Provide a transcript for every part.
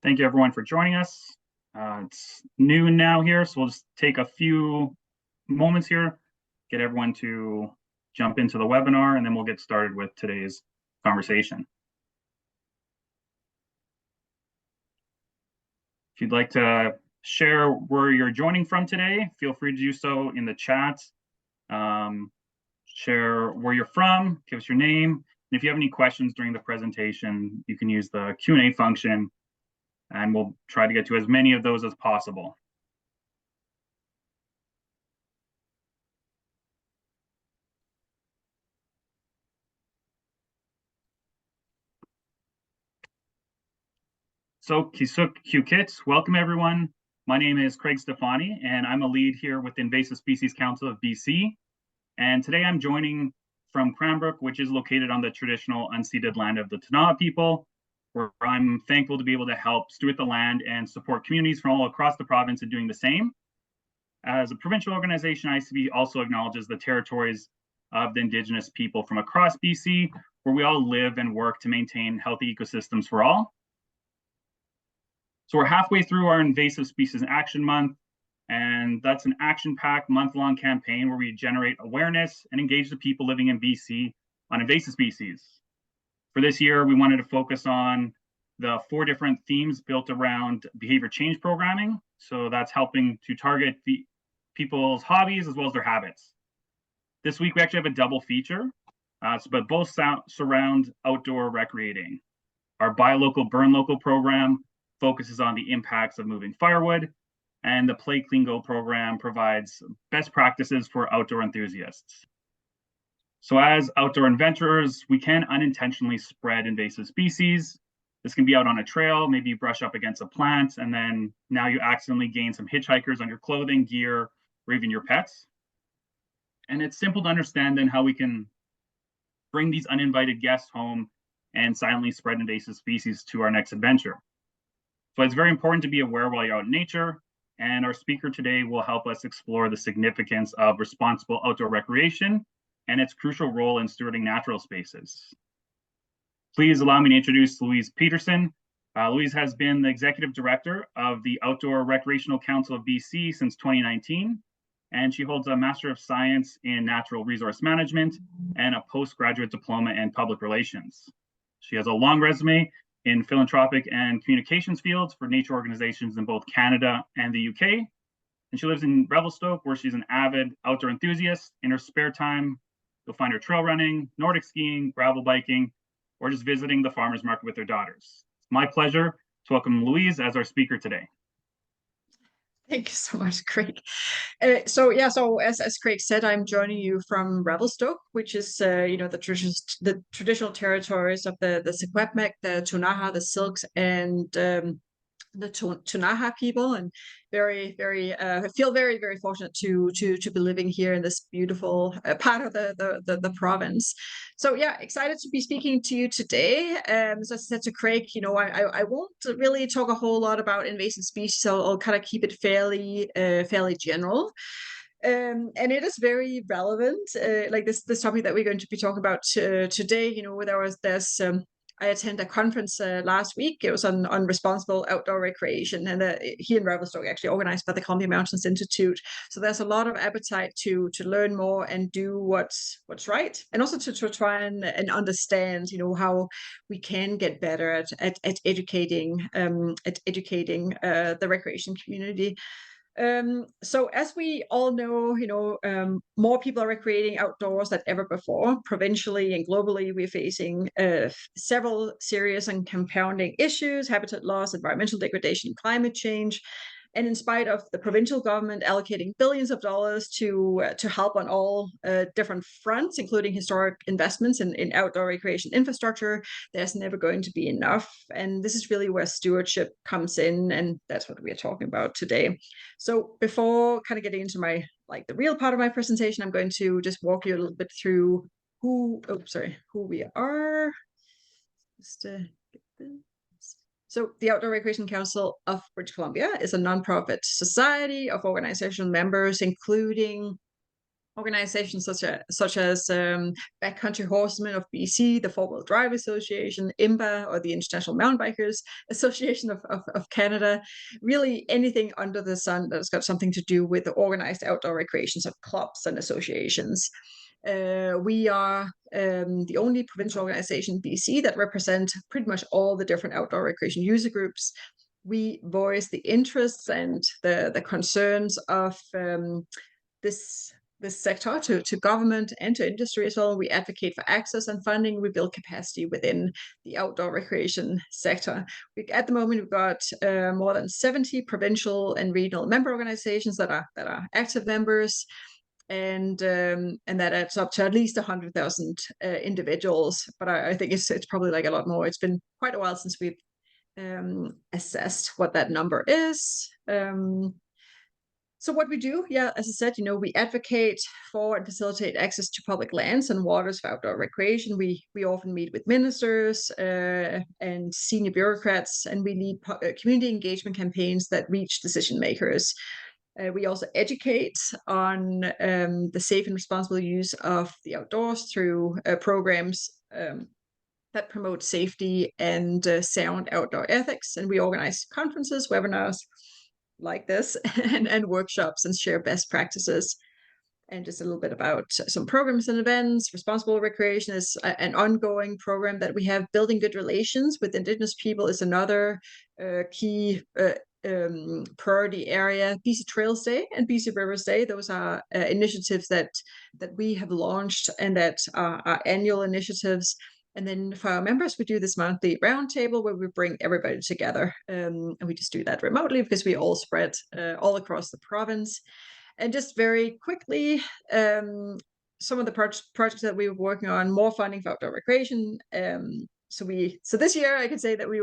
Thank you everyone for joining us. It's noon now here, so we'll just take a few moments here, get everyone to jump into the webinar, and then we'll get started with today's conversation. If you'd like to share where you're joining from today, feel free to do so in the chat. Share where you're from, give us your name, and if you have any questions during the presentation, you can use the Q&A function, and we'll try to get to as many of those as possible. So Kisuk Kits, welcome everyone. My name is Craig Stefani, and I'm a lead here with the Invasive Species Council of BC. And today I'm joining from Cranbrook, which is located on the traditional unceded land of the Ktunaxa people, where I'm thankful to be able to help steward the land and support communities from all across the province in doing the same. As a provincial organization, ICB also acknowledges the territories of the Indigenous people from across BC, where we all live and work to maintain healthy ecosystems for all. So we're halfway through our Invasive Species Action Month, and that's an action-packed month-long campaign where we generate awareness and engage the people living in BC on invasive species. For this year, we wanted to focus on the 4 different themes built around behavior change programming. So that's helping to target the people's hobbies as well as their habits. This week, we actually have a double feature, but both surround outdoor recreating. Our Buy Local, Burn Local program focuses on the impacts of moving firewood, and the Play Clean Go program provides best practices for outdoor enthusiasts. So as outdoor adventurers, we can unintentionally spread invasive species. This can be out on a trail, maybe you brush up against a plant, and then now you accidentally gain some hitchhikers on your clothing, gear, or even your pets. And it's simple to understand then how we can bring these uninvited guests home and silently spread invasive species to our next adventure. So it's very important to be aware while you're out in nature, and our speaker today will help us explore the significance of responsible outdoor recreation and its crucial role in stewarding natural spaces. Please allow me to introduce Louise Pedersen. Louise has been the Executive Director of the Outdoor Recreational Council of BC since 2019, and she holds a Master of Science in Natural Resource Management and a postgraduate diploma in Public Relations. She has a long resume in philanthropic and communications fields for nature organizations in both Canada and the UK. And she lives in Revelstoke, where she's an avid outdoor enthusiast. In her spare time, you'll find her trail running, Nordic skiing, gravel biking, or just visiting the farmer's market with her daughters. It's my pleasure to welcome Louise as our speaker today. Thank you so much, Craig. So as Craig said, I'm joining you from Revelstoke, which is the traditional territories of the Secwepemc, the Ktunaxa, the Silks, and the Ktunaxa people, and I feel very fortunate to be living here in this beautiful part of the province. So yeah, excited to be speaking to you today. As I said to Craig, I won't really talk a whole lot about invasive species, so I'll kind of keep it fairly general. And it is very relevant, like this topic that we're going to be talking about today. I attended a conference last week. It was on responsible outdoor recreation, and here in Revelstoke, actually organized by the Columbia Mountains Institute. So there's a lot of appetite to learn more and do what's right, and also to try and understand, how we can get better at educating the recreation community. So as we all know, more people are recreating outdoors than ever before. Provincially and globally, we're facing several serious and compounding issues: habitat loss, environmental degradation, climate change. And in spite of the provincial government allocating billions of dollars to help on all different fronts, including historic investments in outdoor recreation infrastructure, there's never going to be enough. And this is really where stewardship comes in, and that's what we're talking about today. So before kind of getting into the real part of my presentation, I'm going to just walk you a little bit through who we are. So the Outdoor Recreation Council of British Columbia is a nonprofit society of organizational members, including organizations such as Backcountry Horsemen of BC, the Four Wheel Drive Association, IMBA, or the International Mountain Bikers Association of Canada. Really anything under the sun that's got something to do with the organized outdoor recreations of clubs and associations. We are the only provincial organization in BC that represent pretty much all the different outdoor recreation user groups. We voice the interests and the concerns of this sector to government and to industry as well. We advocate for access and funding. We build capacity within the outdoor recreation sector. At the moment, we've got more than 70 provincial and regional member organizations that are active members, and that adds up to at least 100,000 individuals. But I think it's probably like a lot more. It's been quite a while since we've assessed what that number is. So what we do, as I said, we advocate for and facilitate access to public lands and waters for outdoor recreation. We often meet with ministers and senior bureaucrats, and we lead community engagement campaigns that reach decision makers. We also educate on the safe and responsible use of the outdoors through programs that promote safety and sound outdoor ethics. And we organize conferences, webinars like this, and workshops, and share best practices. And just a little bit about some programs and events. Responsible recreation is an ongoing program that we have. Building good relations with Indigenous people is another key priority area. BC Trails Day and BC Rivers Day, those are initiatives that we have launched and that are annual initiatives. And then for our members, we do this monthly roundtable where we bring everybody together. And we just do that remotely because we all spread all across the province. And just very quickly, some of the projects that we were working on: more funding for outdoor recreation. So this year I can say that we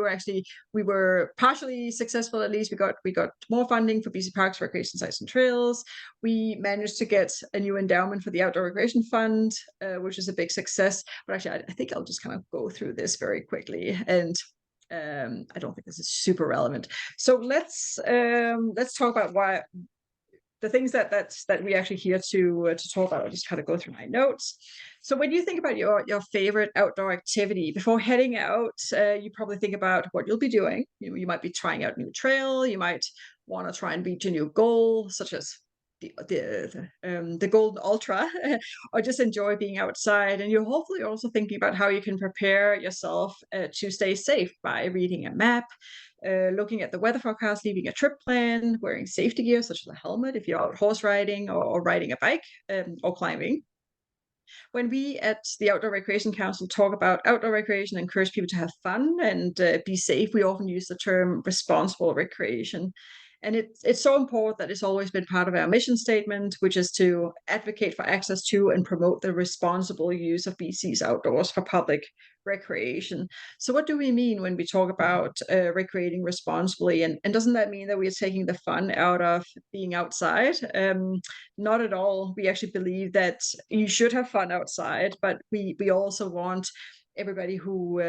were partially successful. At least we got more funding for BC Parks, recreation sites and trails. We managed to get a new endowment for the Outdoor Recreation Fund, which is a big success. But actually, I think I'll just kind of go through this very quickly, and I don't think this is super relevant. So let's talk about why the things that we actually here to talk about. I'll just kind of go through my notes. So when you think about your favorite outdoor activity before heading out, you probably think about what you'll be doing. You might be trying out a new trail. You might want to try and reach a new goal, such as the Golden Ultra, or just enjoy being outside. And you're hopefully also thinking about how you can prepare yourself to stay safe by reading a map, looking at the weather forecast, leaving a trip plan, wearing safety gear such as a helmet if you're out horse riding or riding a bike, or climbing. When we at the Outdoor Recreation Council talk about outdoor recreation and encourage people to have fun and be safe, we often use the term responsible recreation. And it's so important that it's always been part of our mission statement, which is to advocate for access to and promote the responsible use of BC's outdoors for public recreation. So what do we mean when we talk about recreating responsibly? And doesn't that mean that we are taking the fun out of being outside? Not at all. We actually believe that you should have fun outside, but we also want everybody who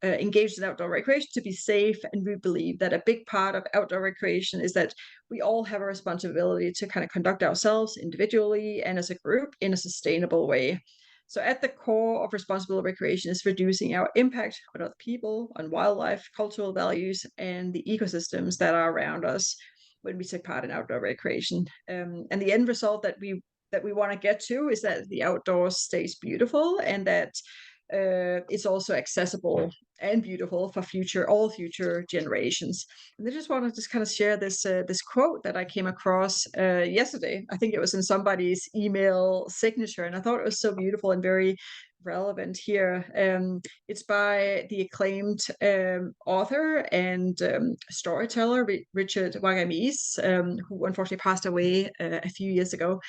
engages in outdoor recreation to be safe. And we believe that a big part of outdoor recreation is that we all have a responsibility to kind of conduct ourselves individually and as a group in a sustainable way. So at the core of responsible recreation is reducing our impact on other people, on wildlife, cultural values, and the ecosystems that are around us when we take part in outdoor recreation. And the end result that we want to get to is that the outdoors stays beautiful, and that it's also accessible and beautiful for all future generations. And I just want to just kind of share this quote that I came across yesterday. I think it was in somebody's email signature, and I thought it was so beautiful and very relevant here. It's by the acclaimed author and storyteller Richard Wagamis, who unfortunately passed away a few years ago.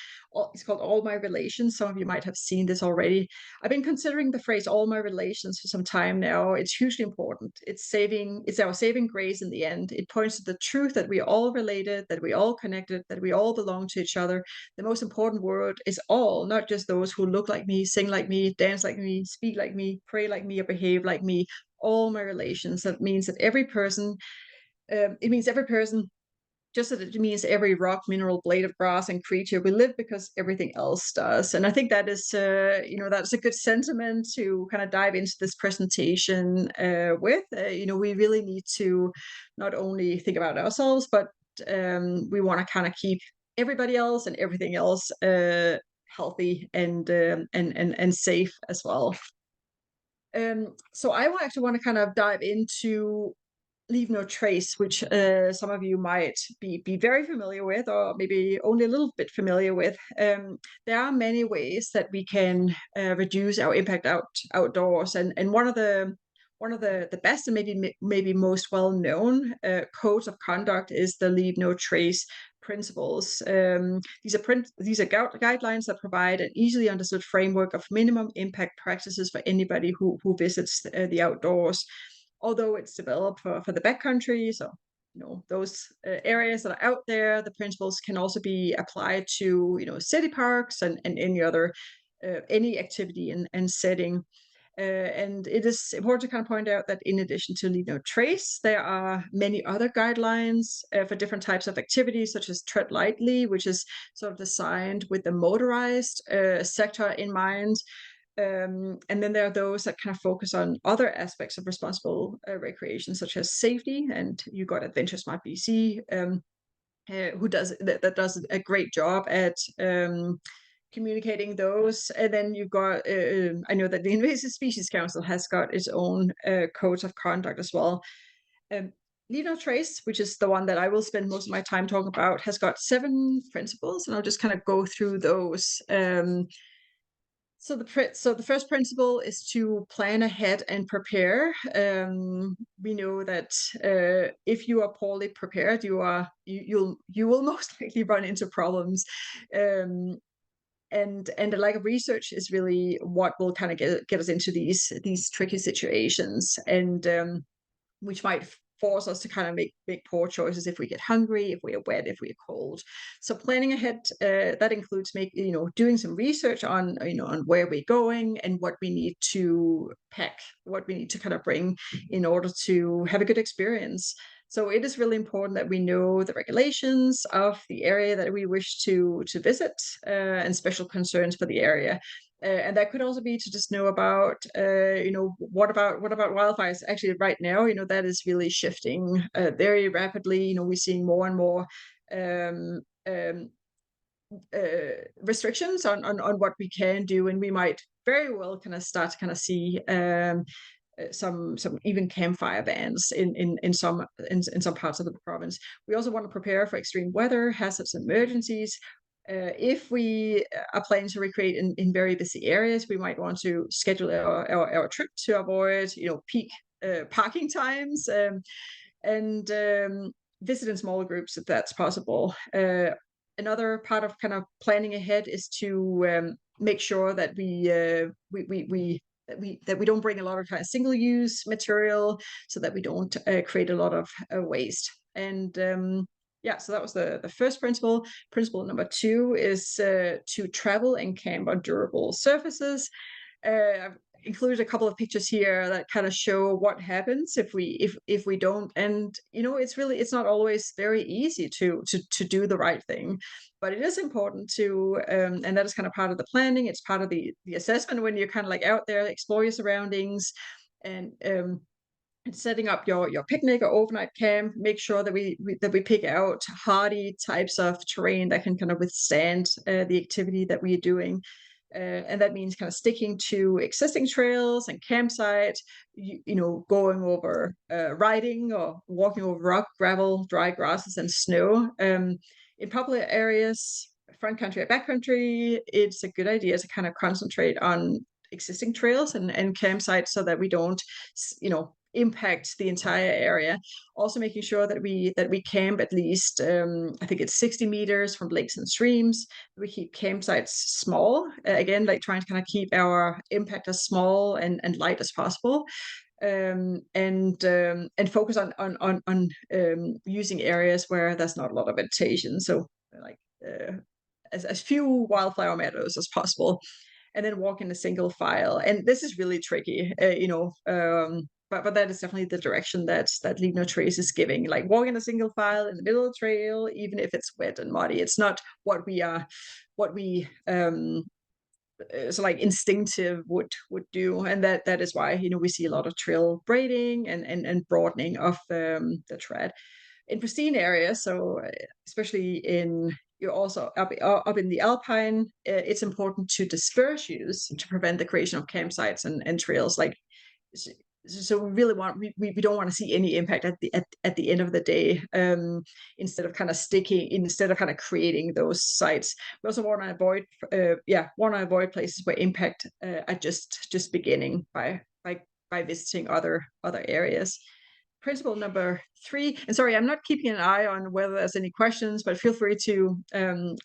It's called All My Relations. Some of you might have seen this already. I've been considering the phrase all my relations for some time now. It's hugely important. It's our saving grace in the end. It points to the truth that we're all related, that we're all connected, that we all belong to each other. The most important word is all, not just those who look like me, sing like me, dance like me, speak like me, pray like me, or behave like me. All my relations. That means that every person just that it means every rock, mineral, blade of grass, and creature will live because everything else does. And I think that is, that's a good sentiment to kind of dive into this presentation with. We really need to not only think about ourselves, but we want to kind of keep everybody else and everything else healthy and safe as well. So I actually want to kind of dive into leave no trace, which some of you might be very familiar with, or maybe only a little bit familiar with. There are many ways that we can reduce our impact outdoors, and one of the best and maybe most well known codes of conduct is the leave no trace principles. These are guidelines that provide an easily understood framework of minimum impact practices for anybody who visits the outdoors. Although it's developed for the backcountry, so those areas that are out there, the principles can also be applied to city parks and any other any activity and setting. And it is important to kind of point out that in addition to leave no trace, there are many other guidelines for different types of activities, such as tread lightly, which is sort of designed with the motorized sector in mind. And then there are those that kind of focus on other aspects of responsible recreation, such as safety. And you got Adventure Smart BC, who that does a great job at communicating those. And then you've got, I know that the Invasive Species Council has got its own codes of conduct as well. Leave no trace, which is the one that I will spend most of my time talking about, has got 7 principles, and I'll just kind of go through those. So the first principle is to plan ahead and prepare. We know that if you are poorly prepared, you will most likely run into problems. And the lack of research is really what will kind of get us into these tricky situations, and which might force us to kind of make poor choices if we get hungry, if we are wet, if we are cold. So planning ahead, that includes doing some research on on where we're going and what we need to pack, what we need to kind of bring in order to have a good experience. So it is really important that we know the regulations of the area that we wish to visit, and special concerns for the area. And that could also be to just know about, what about wildfires? Actually, right now, that is really shifting very rapidly. We're seeing more and more um, um, restrictions on what we can do, and we might very well kind of start to kind of see some even campfire bans in some parts of the province. We also want to prepare for extreme weather, hazards, emergencies. If we are planning to recreate in very busy areas, we might want to schedule our trip to avoid peak parking times, and visit in smaller groups if that's possible. Another part of kind of planning ahead is to make sure that we don't bring a lot of kind of single-use material, so that we don't create a lot of waste. And so that was the first principle. Principle number 2 is to travel and camp on durable surfaces. I've included a couple of pictures here that kind of show what happens if we don't. And it's not always very easy to do the right thing, but it is important to, and that is kind of part of the planning. It's part of the assessment when you're kind of like out there, explore your surroundings, and setting up your picnic or overnight camp. Make sure that we pick out hardy types of terrain that can kind of withstand the activity that we are doing. And that means kind of sticking to existing trails and campsites, going over riding or walking over rock, gravel, dry grasses, and snow. In popular areas, front country or backcountry, it's a good idea to kind of concentrate on existing trails and campsites, so that we don't impact the entire area. Also making sure that we camp at least, I think it's 60 meters from lakes and streams. We keep campsites small, again, like trying to kind of keep our impact as small and light as possible. And focus on using areas where there's not a lot of vegetation, so like as few wildflower meadows as possible. And then walk in a single file. And this is really tricky. but that is definitely the direction that Leave No Trace is giving. Like walking a single file in the middle of the trail, even if it's wet and muddy. It's not what we so like instinctive would do, and that is why we see a lot of trail braiding and broadening of the tread in pristine areas. So especially in you're also up in the alpine, it's important to disperse use to prevent the creation of campsites and trails. Like so we really we don't want to see any impact at the end of the day, instead of kind of creating those sites. We also want to avoid places where impact are just beginning by visiting other areas. Principle number 3, and sorry, I'm not keeping an eye on whether there's any questions, but feel free to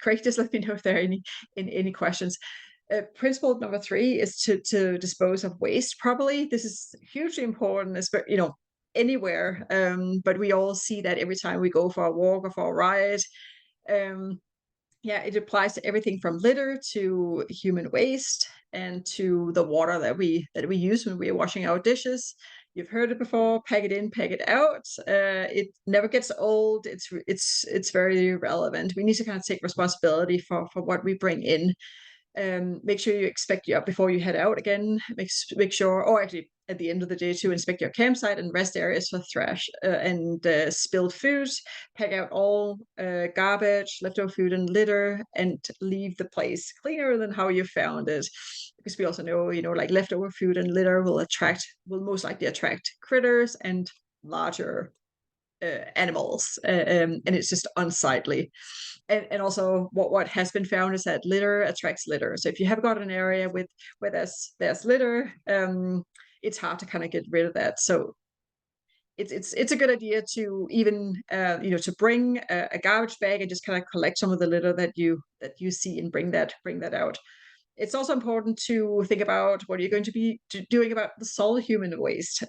Craig, just let me know if there are any questions. Principle number 3 is to dispose of waste properly. This is hugely important, anywhere. But we all see that every time we go for a walk or for a ride. It applies to everything from litter to human waste and to the water that we use when we are washing our dishes. You've heard it before: pack it in, pack it out. It never gets old. It's very relevant. We need to kind of take responsibility for what we bring in. Make sure you before you head out again. Make sure, or actually at the end of the day too, inspect your campsite and rest areas for trash and spilled food. Pack out all garbage, leftover food, and litter, and leave the place cleaner than how you found it. Because we also know, like leftover food and litter will most likely attract critters and larger animals, and it's just unsightly. And also what has been found is that litter attracts litter. So if you have got an area where there's litter, it's hard to kind of get rid of that. So it's a good idea to even to bring a garbage bag and just kind of collect some of the litter that you see and bring that out. It's also important to think about what you're going to be doing about the solid human waste,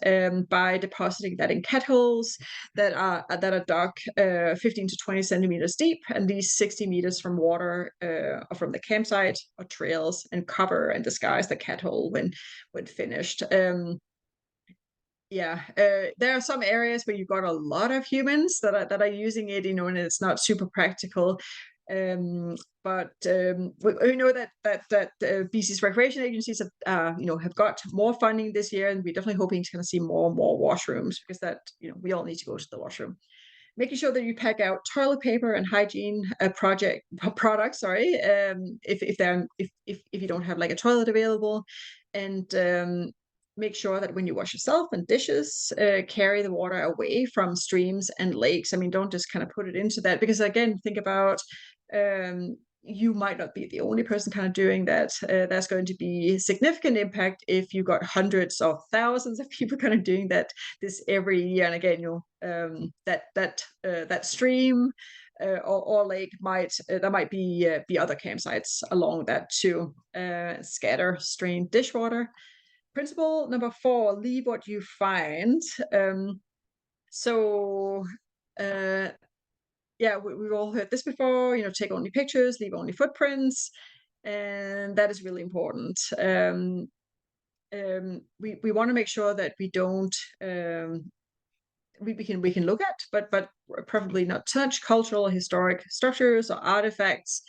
by depositing that in cat holes that are dug 15 to 20 centimeters deep, and these 60 meters from water or from the campsite or trails, and cover and disguise the cat hole when finished. There are some areas where you've got a lot of humans that are using it, and it's not super practical. But we know that BC's recreation agencies have got more funding this year, and we're definitely hoping to kind of see more and more washrooms, because that we all need to go to the washroom. Making sure that you pack out toilet paper and hygiene products. Sorry, if you don't have like a toilet available, and make sure that when you wash yourself and dishes, carry the water away from streams and lakes. I mean, don't just kind of put it into that, because again, think about you might not be the only person kind of doing that. There's going to be significant impact if you got hundreds of thousands of people kind of doing this every year. And again, that stream or lake there might be other campsites along that too. Scatter strained dishwater. Principle number 4: leave what you find. We've all heard this before. Take only pictures, leave only footprints, and that is really important. We want to make sure that we don't we can look at, but probably not touch cultural or historic structures or artifacts.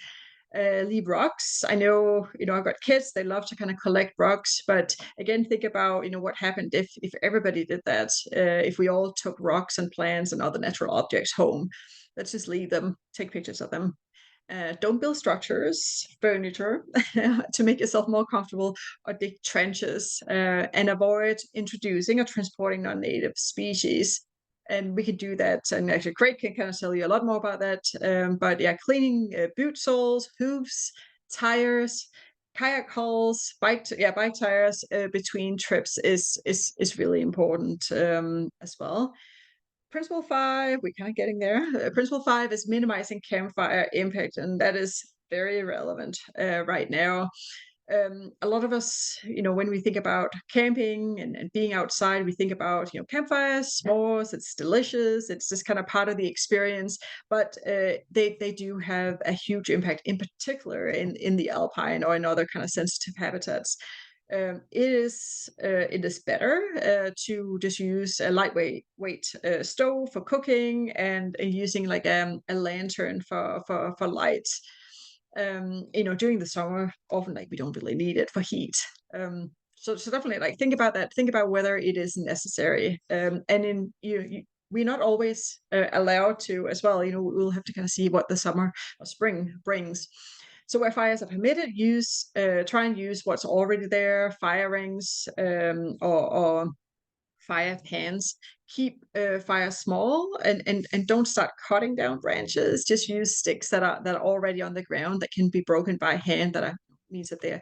Leave rocks. I know, I've got kids, they love to kind of collect rocks, but again, think about, what happened if everybody did that, if we all took rocks and plants and other natural objects home. Let's just leave them, take pictures of them. Don't build structures, furniture to make yourself more comfortable, or dig trenches, and avoid introducing or transporting non-native species. And we can do that, and actually Craig can kind of tell you a lot more about that. But yeah, cleaning boot soles, hooves, tires, kayak hulls, bike tires between trips is really important as well. Principle 5, we're kind of getting there. Principle 5 is minimizing campfire impact, and that is very relevant right now. A lot of us, when we think about camping and being outside, we think about, campfires, s'mores, it's delicious, it's just kind of part of the experience, but they do have a huge impact, in particular in the alpine or in other kind of sensitive habitats. It is better to just use a lightweight stove for cooking and using like a lantern for light. During the summer, often like we don't really need it for heat. So definitely like think about that. Think about whether it is necessary. And in we're not always allowed to as well. We'll have to kind of see what the summer or spring brings. So where fires are permitted, try and use what's already there, fire rings or fire pans. Keep fire small and don't start cutting down branches. Just use sticks that are already on the ground that can be broken by hand. Means that they're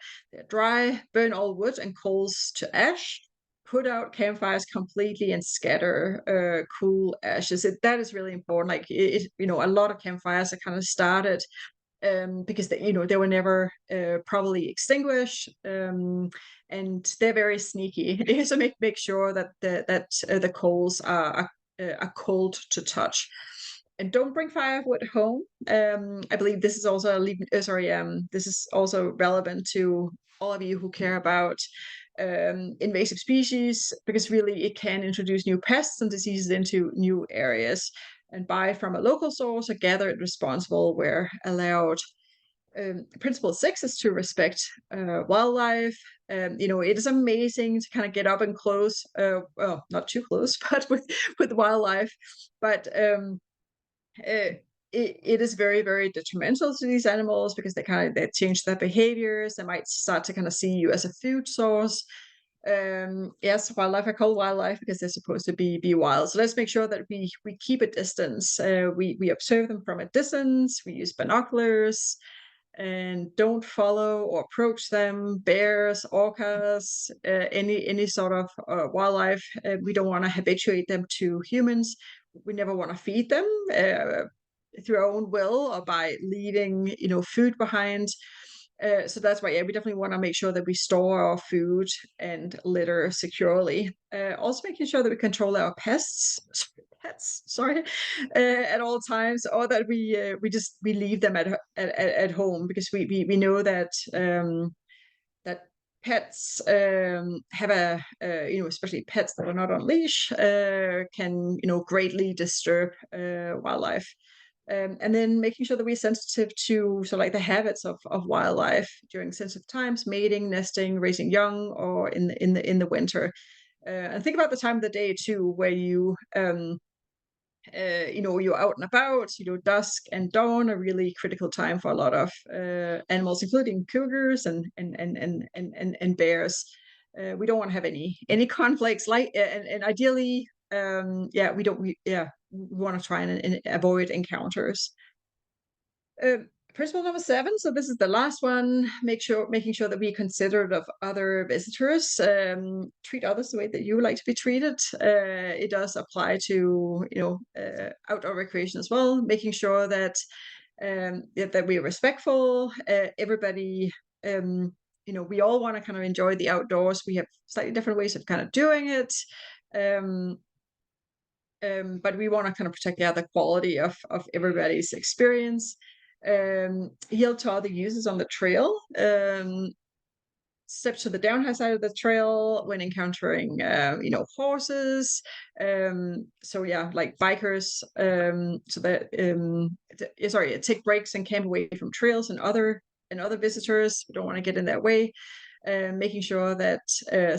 dry. Burn all wood and coals to ash. Put out campfires completely and scatter cool ashes. That is really important. Like a lot of campfires are kind of started because they were never probably extinguished, and they're very sneaky. So make sure that the coals are cold to touch, and don't bring firewood home. I believe this is also this is also relevant to all of you who care about invasive species, because really it can introduce new pests and diseases into new areas. And buy from a local source or gather it responsible where allowed. Principle 6 is to respect wildlife. It is amazing to kind of get up and close, well, not too close, but with wildlife. But it is very, very detrimental to these animals because they change their behaviors. They might start to kind of see you as a food source. Yes, wildlife are called wildlife because they're supposed to be wild. So let's make sure that we keep a distance. We observe them from a distance. We use binoculars and don't follow or approach them. Bears, orcas, any sort of wildlife. We don't want to habituate them to humans. We never want to feed them through our own will or by leaving food behind. So that's why, we definitely want to make sure that we store our food and litter securely. Also making sure that we control our pets, sorry, at all times, or that we leave them at home, because we know that that pets have especially pets that are not on leash can greatly disturb wildlife. And then making sure that we're sensitive to like the habits of wildlife during sensitive times, mating, nesting, raising young, or in the winter. And think about the time of the day too, where you're out and about. Dusk and dawn are really critical time for a lot of animals, including cougars and bears. We don't want to have any conflicts, and ideally, we want to try and avoid encounters. Principle number 7. So this is the last one. Making sure that we considerate of other visitors. Treat others the way that you would like to be treated. It does apply to outdoor recreation as well. Making sure that that we're respectful. Everybody. We all want to kind of enjoy the outdoors. We have slightly different ways of kind of doing it. But we want to kind of protect the quality of everybody's experience. Yield to other users on the trail. Step to the downhill side of the trail when encountering horses. Like bikers. Take breaks and camp away from trails and other visitors. We don't want to get in their way. Making sure that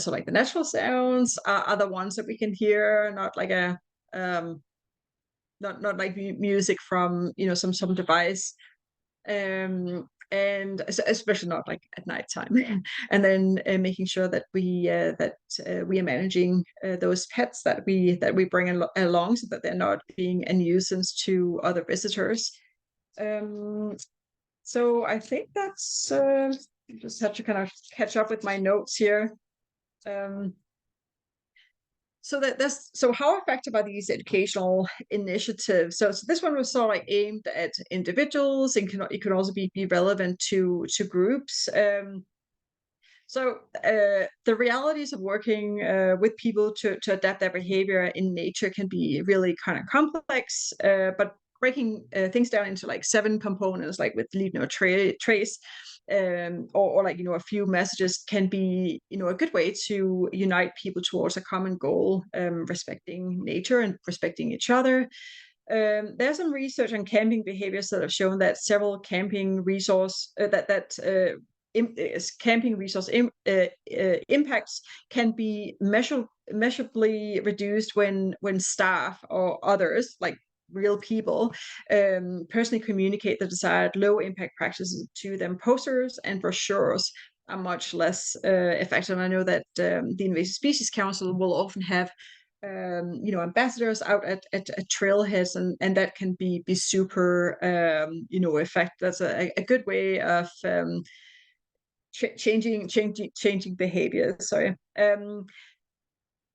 like the natural sounds are the ones that we can hear, not like not like music from some device, and especially not like at nighttime. And then making sure that we are managing those pets that we bring along, so that they're not being a nuisance to other visitors. So I think that's just have to kind of catch up with my notes here. So how effective are these educational initiatives? So this one was sort of like aimed at individuals, and it could also be relevant to groups. So the realities of working with people to adapt their behavior in nature can be really kind of complex, but breaking things down into like 7 components, like with leave no trace, or like, a few messages can be, a good way to unite people towards a common goal, respecting nature and respecting each other. There's some research on camping behaviors that have shown that several camping resource camping resource impacts can be measurably reduced when staff or others, like real people, personally communicate the desired low impact practices to them. Posters and brochures are much less effective. And I know that the Invasive Species Council will often have ambassadors out at trailheads, and that can be super effective. That's a good way of changing behaviors. Sorry.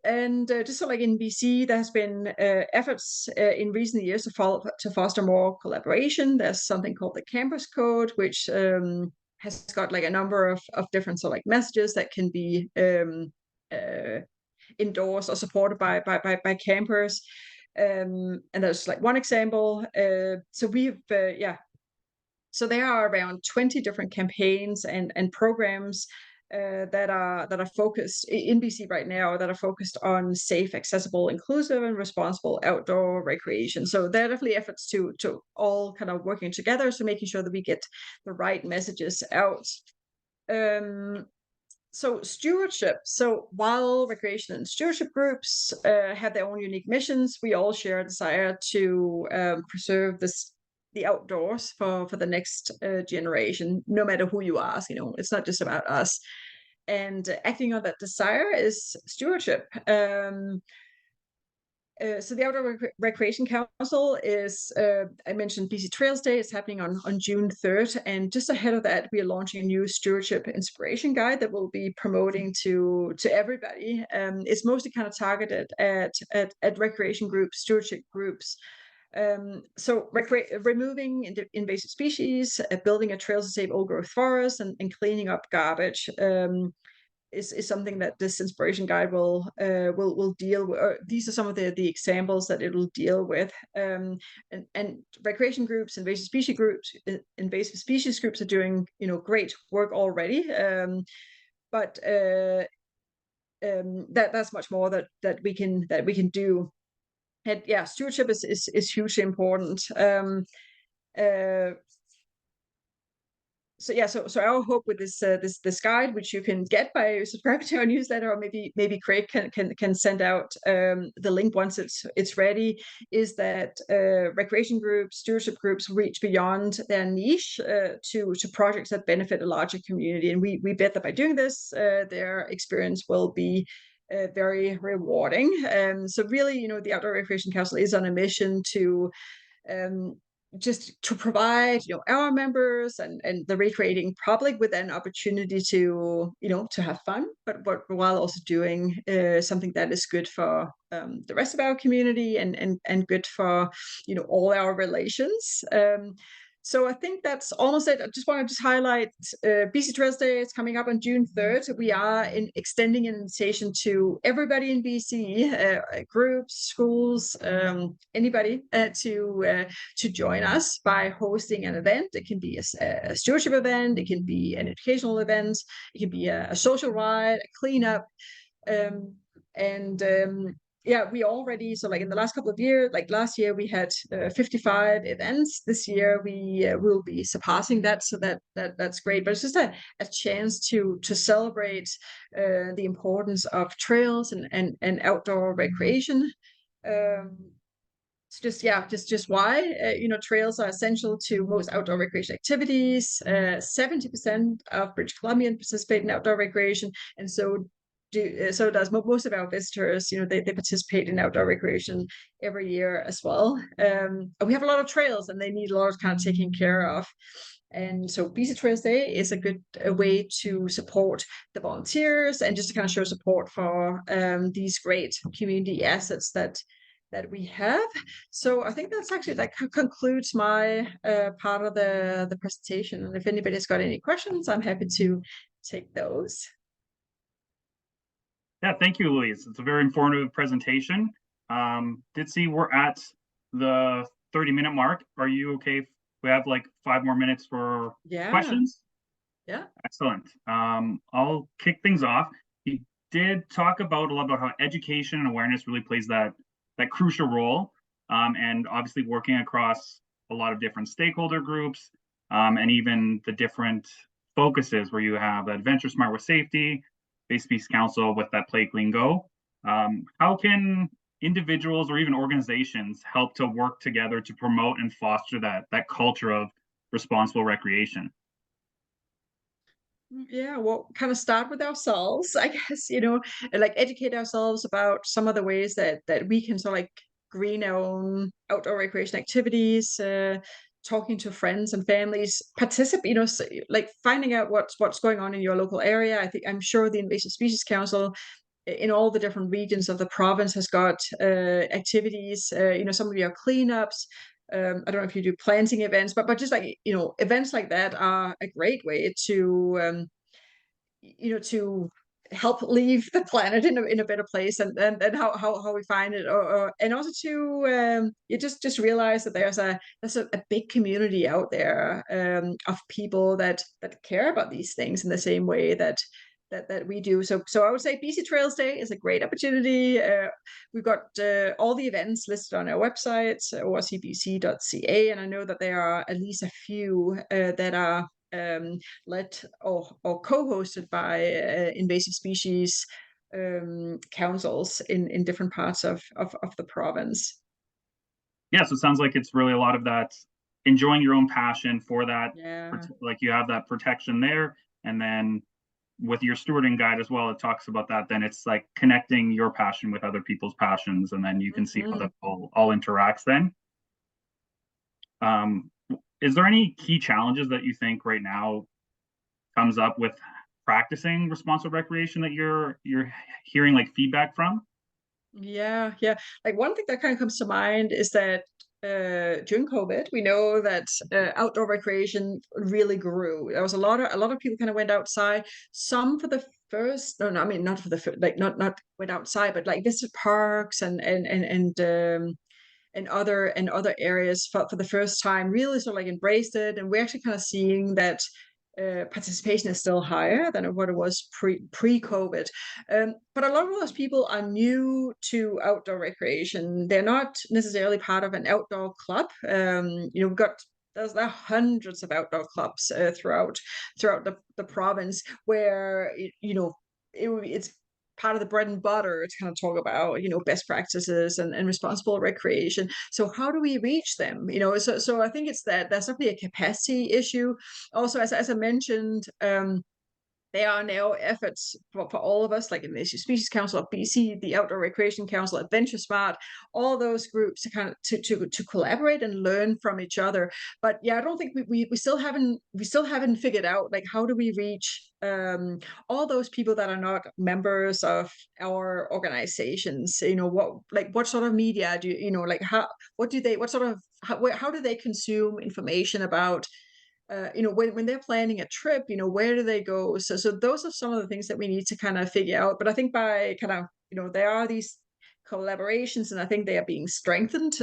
And just so like in BC, there has been efforts in recent years to foster more collaboration. There's something called the Campus Code, which has got like a number of different like messages that can be endorsed or supported by campers. And there's like one example. So we've so there are around 20 different campaigns and programs that are focused in BC right now, that are focused on safe, accessible, inclusive, and responsible outdoor recreation. So there are definitely efforts to all kind of working together, so making sure that we get the right messages out. So stewardship. So while recreation and stewardship groups have their own unique missions, we all share a desire to preserve the outdoors for the next generation, no matter who you ask. It's not just about us. And acting on that desire is stewardship. So the Outdoor Recreation Council is, I mentioned BC Trails Day. It's happening on June 3rd. And just ahead of that, we are launching a new stewardship inspiration guide that we'll be promoting to everybody. It's mostly kind of targeted at recreation groups, stewardship groups. So removing invasive species, building a trails to save old growth forests, and cleaning up garbage is something that this inspiration guide will deal with. These are some of the examples that it will deal with. And recreation groups, invasive species groups are doing great work already. But that's much more that we can do. And yeah, stewardship is hugely important. So our hope with this guide, which you can get by subscribing to our newsletter, or maybe Craig can send out the link once it's ready, is that recreation groups, stewardship groups reach beyond their niche to projects that benefit a larger community. And we bet that by doing this, their experience will be very rewarding. So really, the Outdoor Recreation Council is on a mission to just to provide our members and the recreating public with an opportunity to to have fun, but while also doing something that is good for the rest of our community and good for all our relations. So I think that's almost it. I just want to highlight BC Trails Day. It's coming up on June 3rd. We are extending an invitation to everybody in BC, groups, schools, anybody to join us by hosting an event. It can be a stewardship event. It can be an educational event. It can be a social ride, a cleanup. Yeah, we already, so like in the last couple of years, like last year we had 55 events. This year we will be surpassing that, so that's great. But it's just a chance to celebrate the importance of trails and outdoor recreation. It's just why trails are essential to most outdoor recreation activities. 70% of British Columbians participate in outdoor recreation, and so does most of our visitors. They participate in outdoor recreation every year as well. We have a lot of trails, and they need a lot of kind of taking care of. And so BC Trails Day is a good way to support the volunteers and just to kind of show support for these great community assets that we have. So I think that concludes my part of the presentation. And if anybody's got any questions, I'm happy to take those. Yeah, thank you, Louise. It's a very informative presentation. Did see we're at the 30-minute mark. Are you okay if we have like 5 more minutes for questions? Yeah. Excellent. I'll kick things off. You did talk about a lot about how education and awareness really plays that crucial role, and obviously working across a lot of different stakeholder groups, and even the different focuses where you have Adventure Smart with safety, Base Species Council with that Play Clean Go. How can individuals or even organizations help to work together to promote and foster that culture of responsible recreation? Yeah, well, kind of start with ourselves, I guess, and like educate ourselves about some of the ways that we can sort of like green our own outdoor recreation activities, talking to friends and families, participate, like finding out what's going on in your local area. I'm sure the Invasive Species Council in all the different regions of the province has got activities, some of your cleanups. I don't know if you do planting events, but just like, events like that are a great way to help leave the planet in a better place, and how we find it, or and also to you just realize that there's a big community out there, of people that care about these things in the same way that we do. So I would say BC Trails Day is a great opportunity. We've got all the events listed on our website, orcbc.ca, and I know that there are at least a few that are led or co-hosted by invasive species councils in different parts of the province. Yeah, so it sounds like it's really a lot of that enjoying your own passion for that, Yeah. like you have that protection there, and then with your stewarding guide as well, it talks about that. Then it's like connecting your passion with other people's passions, and then you can see how Mhm. that all interacts. Then, um, is there any key challenges that you think right now comes up with practicing responsible recreation that you're hearing like feedback from? Yeah, yeah. Like one thing that kind of comes to mind is that during COVID, we know that outdoor recreation really grew. There was a lot of people kind of went outside. Some for the first, no, no, I mean not for the like not went outside, but like visited parks and other areas for the first time. Really sort of like embraced it, and we're actually kind of seeing that participation is still higher than what it was pre-COVID. But a lot of those people are new to outdoor recreation. They're not necessarily part of an outdoor club. We've got there are hundreds of outdoor clubs throughout the province where it's part of the bread and butter to kind of talk about best practices and responsible recreation. So how do we reach them? So I think it's that there's definitely a capacity issue. Also, as I mentioned, there are now efforts for all of us, like in the Species Council of BC, the Outdoor Recreation Council, Adventure Smart, all those groups to kind of to collaborate and learn from each other. But yeah, I don't think we still haven't figured out like how do we reach all those people that are not members of our organizations. What sort of media do like how do they consume information about when they're planning a trip, where do they go? So those are some of the things that we need to kind of figure out. But I think by kind of, there are these collaborations, and I think they are being strengthened.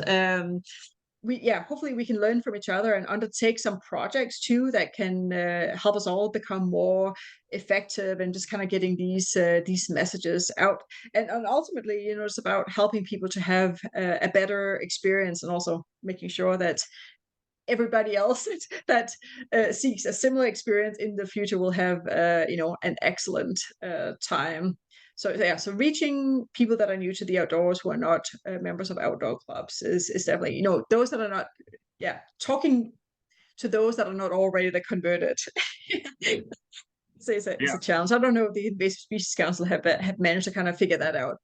Hopefully we can learn from each other and undertake some projects too that can help us all become more effective and just kind of getting these messages out. And ultimately, it's about helping people to have a better experience, and also making sure that everybody else that seeks a similar experience in the future will have an excellent time. So yeah, so reaching people that are new to the outdoors who are not members of outdoor clubs is definitely, those that are not, yeah, talking to those that are not already the converted. So it's a Yeah. challenge. I don't know if the Invasive Species Council have managed to kind of figure that out.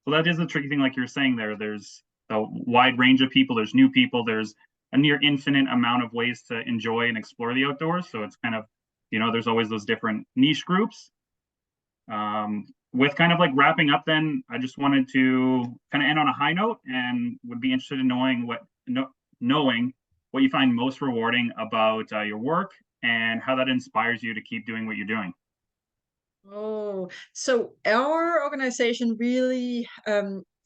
Well, that is the tricky thing, like you're saying there. There's a wide range of people. There's new people. There's a near infinite amount of ways to enjoy and explore the outdoors. So it's kind of, there's always those different niche groups. With kind of like wrapping up, then I just wanted to kind of end on a high note, and would be interested in knowing what you find most rewarding about your work, and how that inspires you to keep doing what you're doing. Oh, so our organization really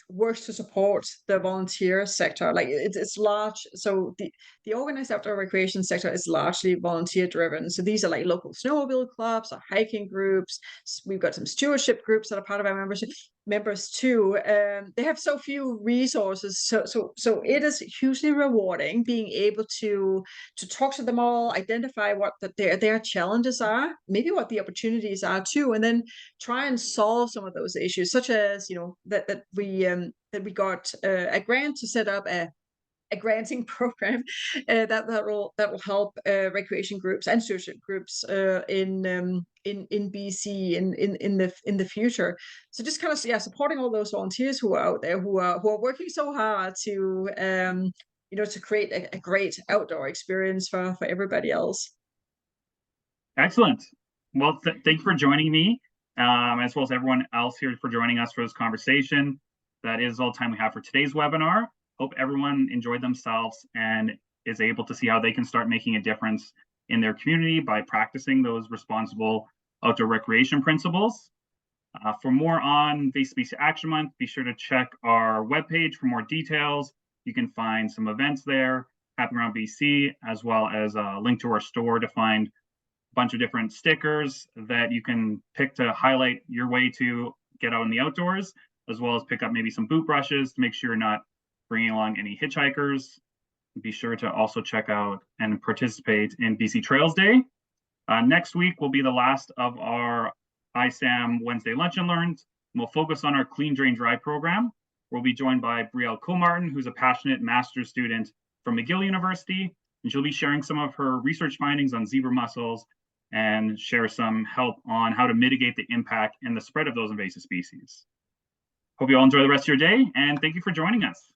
works to support the volunteer sector. Like it's large. So the organized outdoor recreation sector is largely volunteer driven. So these are like local snowmobile clubs or hiking groups. We've got some stewardship groups that are part of our members too. They have so few resources. So it is hugely rewarding being able to talk to them all, identify what their challenges are, maybe what the opportunities are too, and then try and solve some of those issues, such as that we got a grant to set up a granting program that will help recreation groups and stewardship groups in BC in the future. So just kind of supporting all those volunteers who are out there who are working so hard to to create a great outdoor experience for everybody else. Excellent. Well, thank you for joining me, as well as everyone else here for joining us for this conversation. That is all the time we have for today's webinar. Hope everyone enjoyed themselves and is able to see how they can start making a difference in their community by practicing those responsible outdoor recreation principles. For more on Invasive Species Action Month, be sure to check our webpage for more details. You can find some events there happening around BC, as well as a link to our store to find a bunch of different stickers that you can pick to highlight your way to get out in the outdoors, as well as pick up maybe some boot brushes to make sure you're not bringing along any hitchhikers. Be sure to also check out and participate in BC Trails Day. Next week will be the last of our ISAM Wednesday Lunch and Learns. We'll focus on our Clean Drain Dry program. We'll be joined by Brielle Comartin, who's a passionate master's student from McGill University, and she'll be sharing some of her research findings on zebra mussels and share some help on how to mitigate the impact and the spread of those invasive species. Hope you all enjoy the rest of your day, and thank you for joining us.